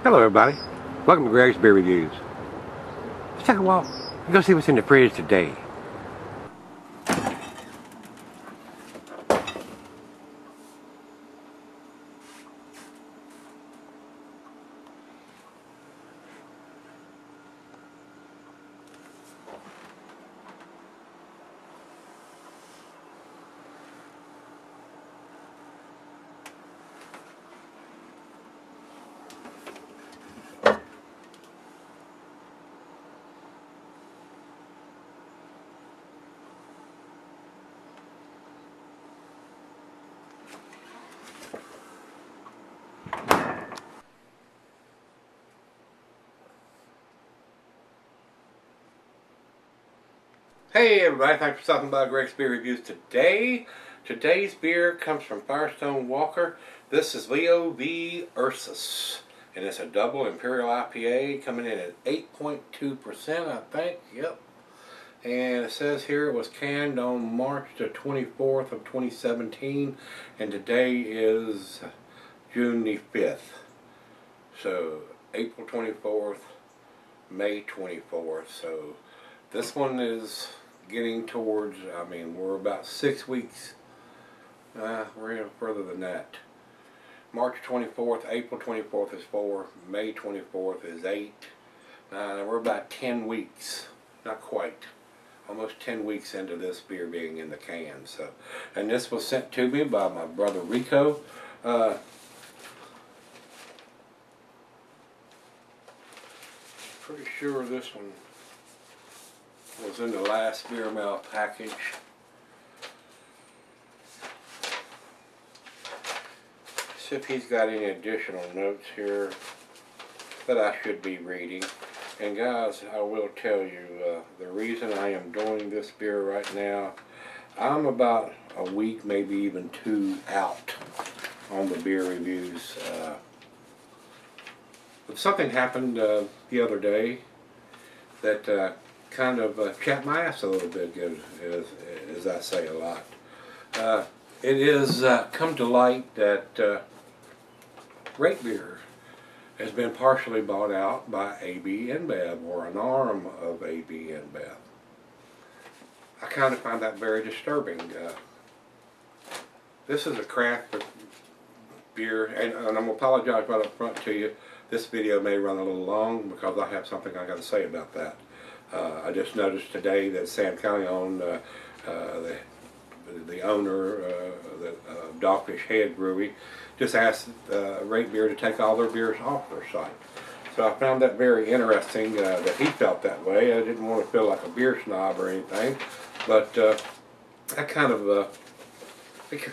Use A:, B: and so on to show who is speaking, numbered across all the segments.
A: Hello everybody, welcome to Gregsbeerreviews. Let's take a walk and go see what's in the fridge today. Hey everybody, thanks for stopping by Gregsbeerreviews today. Today's beer comes from Firestone Walker. This is VOV Ursus, and it's a double Imperial IPA coming in at 8.2%, I think. Yep. And it says here it was canned on March the 24th of 2017, and today is June the 5th. So April 24th, May 24th. So this one is getting towards, we're about 6 weeks, we're even further than that. March 24th, April 24th is 4, May 24th is 8, we're about 10 weeks, not quite, almost 10 weeks into this beer being in the can. So, and this was sent to me by my brother Rico. Pretty sure this one was in the last beer mail package. See if he's got any additional notes here that I should be reading. And guys, I will tell you, the reason I am doing this beer right now, I'm about a week, maybe even 2 out on the beer reviews. But something happened the other day that kind of chapped my ass a little bit, as I say a lot. It is come to light that RateBeer has been partially bought out by AB InBev, or an arm of AB InBev. I kind of find that very disturbing. This is a craft beer, and I'm going to apologize right up front to you. This video may run a little long because I have something I got to say about that. I just noticed today that Sam County owned the owner of Dogfish Head Brewery just asked RateBeer to take all their beers off their site. So I found that very interesting that he felt that way. I didn't want to feel like a beer snob or anything, but that kind of,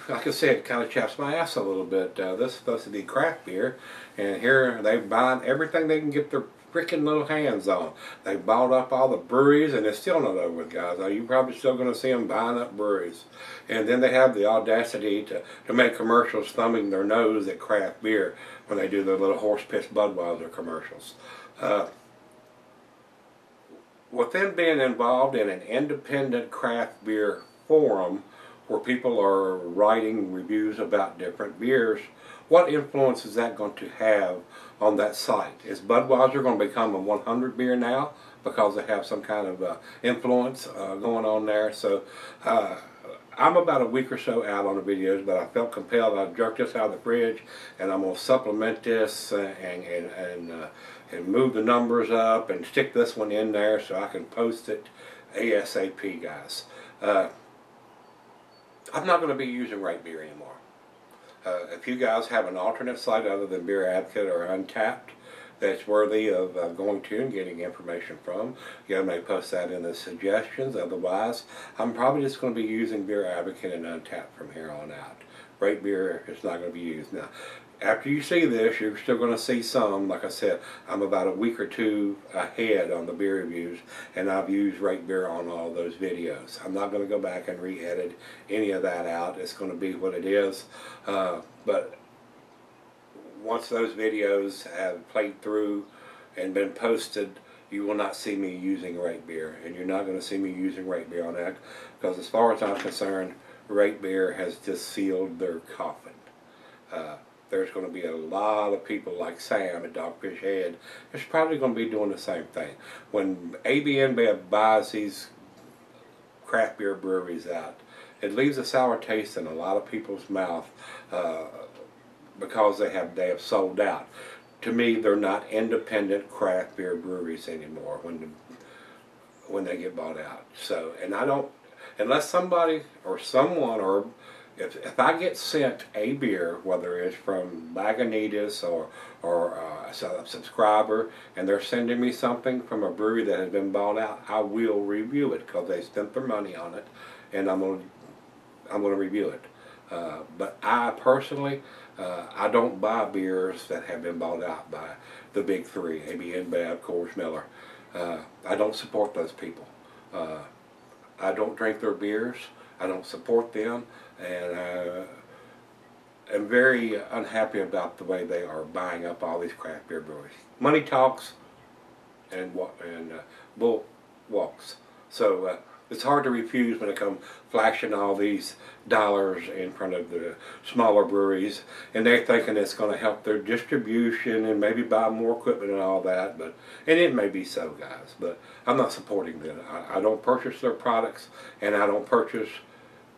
A: like I said, it kind of chaps my ass a little bit. This is supposed to be craft beer, and here they buy everything they can get their freaking little hands on. They bought up all the breweries, and it's still not over with, guys. You're probably still going to see them buying up breweries. And then they have the audacity to make commercials thumbing their nose at craft beer when they do their little horse piss Budweiser commercials. With them being involved in an independent craft beer forum where people are writing reviews about different beers, what influence is that going to have on that site? Is Budweiser going to become a 100 beer now because they have some kind of influence going on there? So I'm about a week or so out on the videos, but I felt compelled. I jerked this out of the fridge, and I'm going to supplement this and move the numbers up and stick this one in there so I can post it ASAP, guys. I'm not going to be using RateBeer anymore. If you guys have an alternate site other than Beer Advocate or Untapped that's worthy of going to and getting information from, you may post that in the suggestions. Otherwise, I'm probably just going to be using Beer Advocate and Untapped from here on out. RateBeer is not going to be used. Now, after you see this, you're still going to see some. Like I said, I'm about a week or 2 ahead on the beer reviews, and I've used RateBeer on all those videos. I'm not going to go back and re-edit any of that out. It's going to be what it is. But once those videos have played through and been posted, you will not see me using RateBeer, and you're not going to see me using RateBeer on that, because as far as I'm concerned, RateBeer has just sealed their coffin. there's going to be a lot of people like Sam at Dogfish Head that's probably going to be doing the same thing. When AB InBev buys these craft beer breweries out, it leaves a sour taste in a lot of people's mouth because they have sold out. To me, they're not independent craft beer breweries anymore when they get bought out. So, and I don't, unless somebody or someone, or if I get sent a beer, whether it's from Lagunitas or a subscriber, and they're sending me something from a brewery that has been bought out, I will review it because they spent their money on it, and I'm gonna review it. But I personally, I don't buy beers that have been bought out by the big three, AB InBev, Coors, Miller. I don't support those people. I don't drink their beers. I don't support them, and I'm very unhappy about the way they are buying up all these craft beer breweries. Money talks, and bull walks. So it's hard to refuse when it comes flashing all these dollars in front of the smaller breweries, and they're thinking it's going to help their distribution and maybe buy more equipment and all that. And it may be so, guys, but I'm not supporting them. I don't purchase their products, and I don't purchase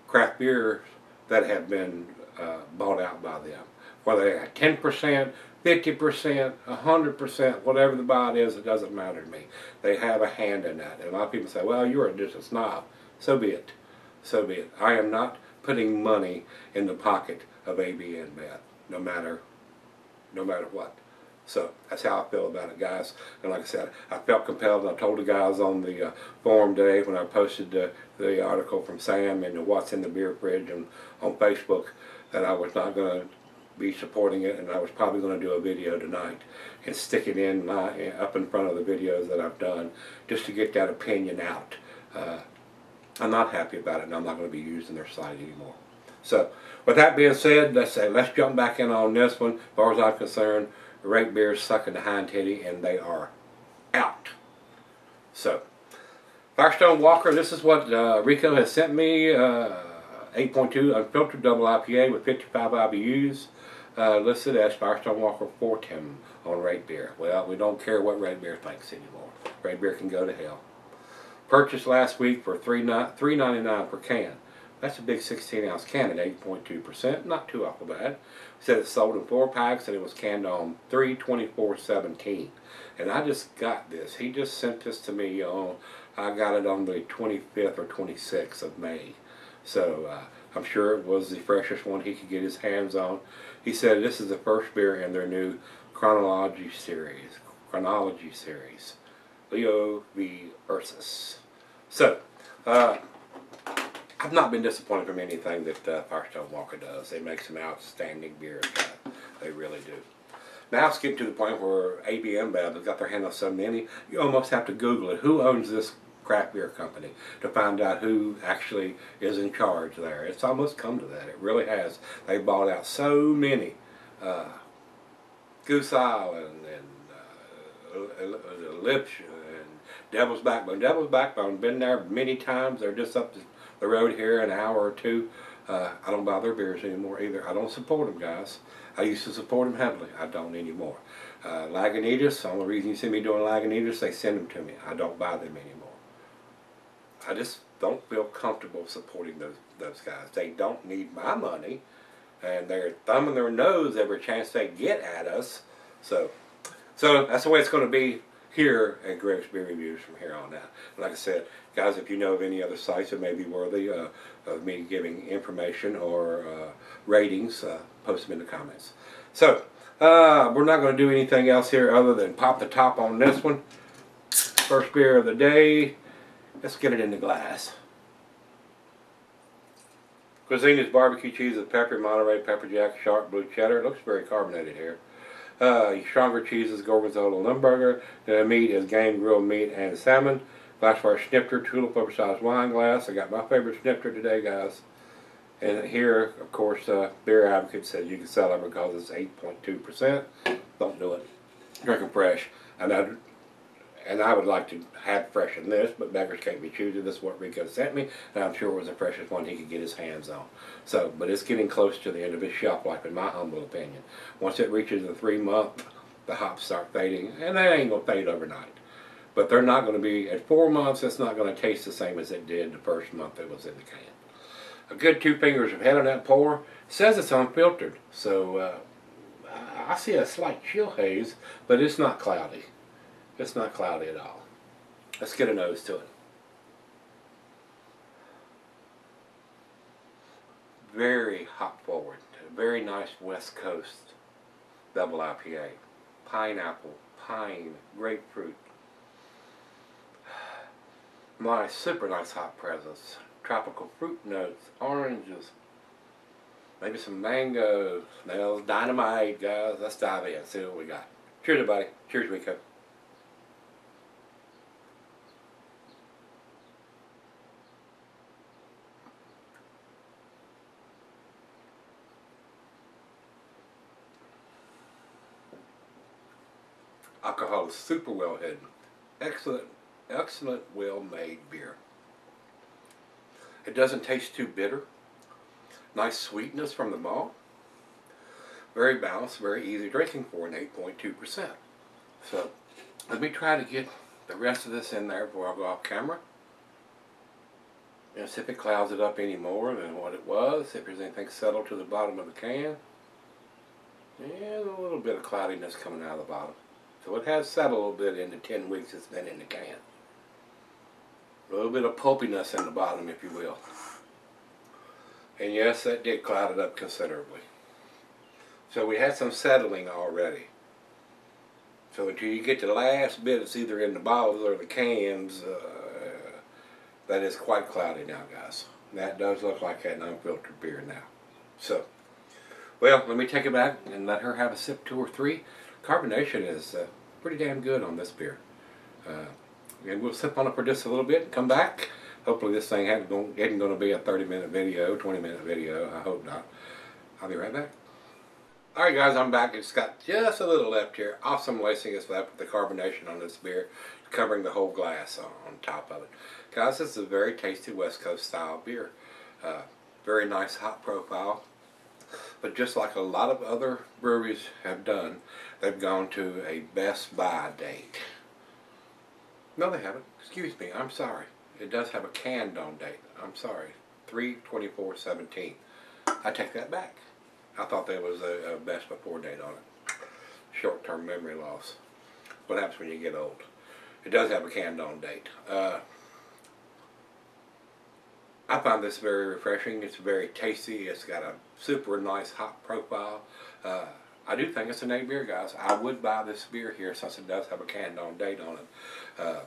A: craft beers that have been bought out by them. Whether they got 10%, 50%, 100%, whatever the buy is, it doesn't matter to me. They have a hand in that. And a lot of people say, well, you're just a snob. So be it. So be it. I am not putting money in the pocket of AB InBev, no matter what. So that's how I feel about it, guys. And like I said, I felt compelled, and I told the guys on the forum today when I posted the article from Sam and what's in the beer fridge on Facebook, that I was not going to be supporting it, and I was probably going to do a video tonight and stick it in up in front of the videos that I've done, just to get that opinion out. I'm not happy about it, and I'm not going to be using their site anymore. So, with that being said, let's jump back in on this one. As far as I'm concerned, RateBeer is sucking the hind titty, and they are out. So, Firestone Walker, this is what Rico has sent me. 8.2 unfiltered double IPA with 55 IBUs. Listed as Firestone Walker 410 on RateBeer. Well, we don't care what RateBeer thinks anymore. RateBeer can go to hell. Purchased last week for $3.99 per can. That's a big 16-ounce can at 8.2%. Not too awful bad. Said it's sold in 4 packs, and it was canned on 3/24/17. And I just got this. He just sent this to me on. I got it on the 25th or 26th of May. So I'm sure it was the freshest one he could get his hands on. He said this is the first beer in their new chronology series. Leo v. Ursus. So, I've not been disappointed from anything that Firestone Walker does. They make some outstanding beers. They really do. Now it's getting to the point where AB InBev has got their hand on so many, you almost have to Google it. Who owns this craft beer company, to find out who actually is in charge there. It's almost come to that. It really has. They bought out so many. Goose Island and Lips and Devil's Backbone. Devil's Backbone, been there many times. They're just up the road here, an hour or two. I don't buy their beers anymore either. I don't support them, guys. I used to support them heavily. I don't anymore. Lagunitas, the only reason you see me doing Lagunitas, they send them to me. I don't buy them anymore. I just don't feel comfortable supporting those guys. They don't need my money, and they're thumbing their nose every chance they get at us. So that's the way it's going to be here at Gregsbeerreviews from here on out. Like I said, guys, if you know of any other sites that may be worthy of me giving information or ratings, post them in the comments. So we're not going to do anything else here other than pop the top on this one. First beer of the day. Let's get it in the glass. Cuisine is barbecue cheese with pepper, Monterey, pepper jack, sharp blue cheddar. It looks very carbonated here. Stronger cheeses, Gorgonzola, Limburger. The meat is game, grilled meat, and salmon. Glassware snifter, tulip oversized wine glass. I got my favorite snifter today, guys. And here, of course, Beer Advocate says you can sell it because it's 8.2%. Don't do it. Drink them fresh. And and I would like to have fresh in this, but beggars can't be choosy. This is what Rico sent me, and I'm sure it was the freshest one he could get his hands on. So, but it's getting close to the end of its shelf life, in my humble opinion. Once it reaches the 3-month, the hops start fading, and they ain't going to fade overnight. But they're not going to be, at 4 months, it's not going to taste the same as it did the first month it was in the can. A good 2 fingers of head on that pour. It says it's unfiltered, so I see a slight chill haze, but it's not cloudy. It's not cloudy at all. Let's get a nose to it. Very hop forward. Very nice West Coast double IPA. Pineapple, pine, grapefruit. Nice, super nice hop presence. Tropical fruit notes, oranges, maybe some mango. Smells dynamite, guys. Let's dive in, see what we got. Cheers, everybody. Cheers, Rico. Alcohol is super well hidden. Excellent, excellent, well-made beer. It doesn't taste too bitter. Nice sweetness from the malt. Very balanced, very easy drinking for an 8.2%. So, let me try to get the rest of this in there before I go off camera. And see if it clouds it up any more than what it was. If there's anything settled to the bottom of the can. Yeah, a little bit of cloudiness coming out of the bottom. So it has settled a little bit in the 10 weeks it's been in the can. A little bit of pulpiness in the bottom, if you will. And yes, that did cloud it up considerably. So we had some settling already. So until you get to the last bit, it's either in the bottles or the cans, that is quite cloudy now, guys. That does look like an unfiltered beer now. So, well, let me take it back and let her have a sip, 2 or 3. Carbonation is pretty damn good on this beer. And we'll sip on it for just a little bit and come back. Hopefully this thing isn't going to be a 30-minute video, 20-minute video. I hope not. I'll be right back. Alright guys, I'm back. It's got just a little left here. Awesome lacing is left with the carbonation on this beer, covering the whole glass on top of it. Guys, this is a very tasty West Coast style beer. Very nice hop profile. But just like a lot of other breweries have done, they've gone to a best buy date. No, they haven't. Excuse me. I'm sorry. It does have a canned on date. I'm sorry. 3/24/17. I take that back. I thought there was a best before date on it. Short-term memory loss. What happens when you get old? It does have a canned on date. I find this very refreshing. It's very tasty. It's got a super nice hop profile. I do think it's an A beer, guys. I would buy this beer here since it does have a canned on date on it.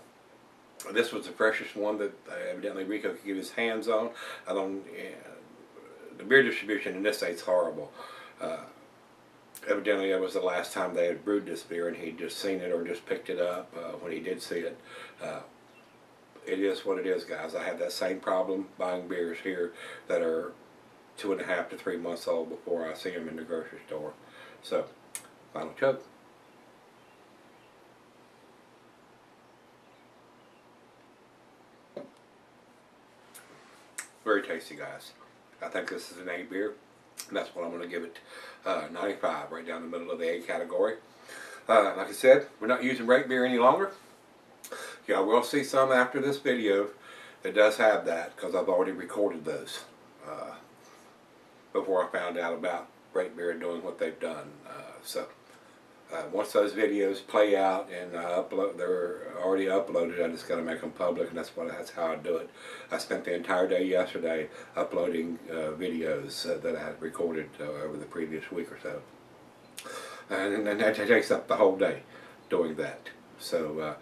A: This was the freshest one that evidently Rico could get his hands on. The beer distribution in this state's horrible. Evidently it was the last time they had brewed this beer and he'd just seen it or just picked it up when he did see it. It is what it is, guys. I have that same problem buying beers here that are 2.5 to 3 months old before I see them in the grocery store. So, final chug. Very tasty, guys. I think this is an A beer, and that's what I'm going to give it. 95, right down the middle of the A category. Like I said, we're not using RateBeer any longer. Y'all will see some after this video that does have that, because I've already recorded those before I found out about RateBeer doing what they've done. Once those videos play out and they're already uploaded, I just got to make them public, and that's how I do it. I spent the entire day yesterday uploading videos that I had recorded over the previous week or so, and that takes up the whole day doing that. So,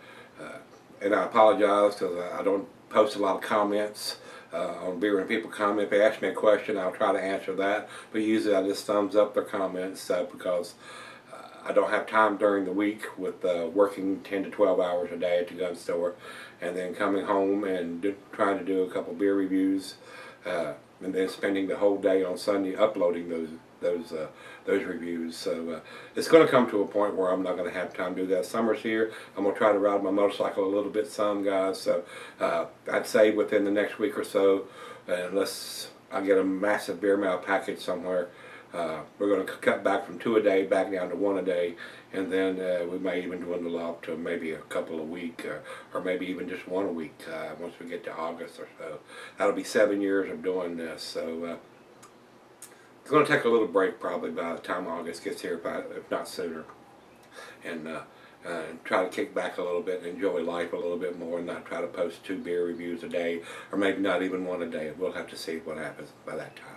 A: and I apologize because I don't post a lot of comments on beer. When people comment, if they ask me a question, I'll try to answer that. But usually I just thumbs up their comments because I don't have time during the week with working 10 to 12 hours a day at the gun store, and then coming home and trying to do a couple beer reviews, and then spending the whole day on Sunday uploading those reviews. So it's going to come to a point where I'm not going to have time to do that. Summer's here. I'm going to try to ride my motorcycle a little bit some, guys. So I'd say within the next week or so, unless I get a massive beer mail package somewhere, we're going to cut back from 2 a day back down to 1 a day, and then we may even dwindle off to maybe a couple a week, or maybe even just 1 a week once we get to August or so. That'll be 7 years of doing this. So it's going to take a little break probably by the time August gets here, if not sooner, and try to kick back a little bit and enjoy life a little bit more, and not try to post 2 beer reviews a day, or maybe not even 1 a day. We'll have to see what happens by that time.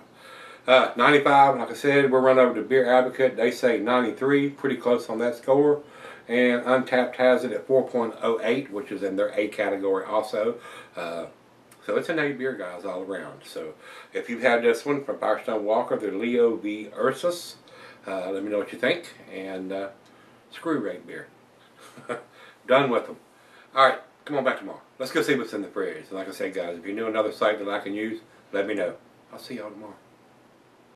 A: 95, like I said, we're running over to Beer Advocate. They say 93, pretty close on that score. And Untapped has it at 4.08, which is in their A category also. So it's an A beer, guys, all around. So if you've had this one from Firestone Walker, the Leo v. Ursus, let me know what you think. And screw RateBeer. Done with them. Alright, come on back tomorrow. Let's go see what's in the fridge. And like I said, guys, if you know another site that I can use, let me know. I'll see y'all tomorrow.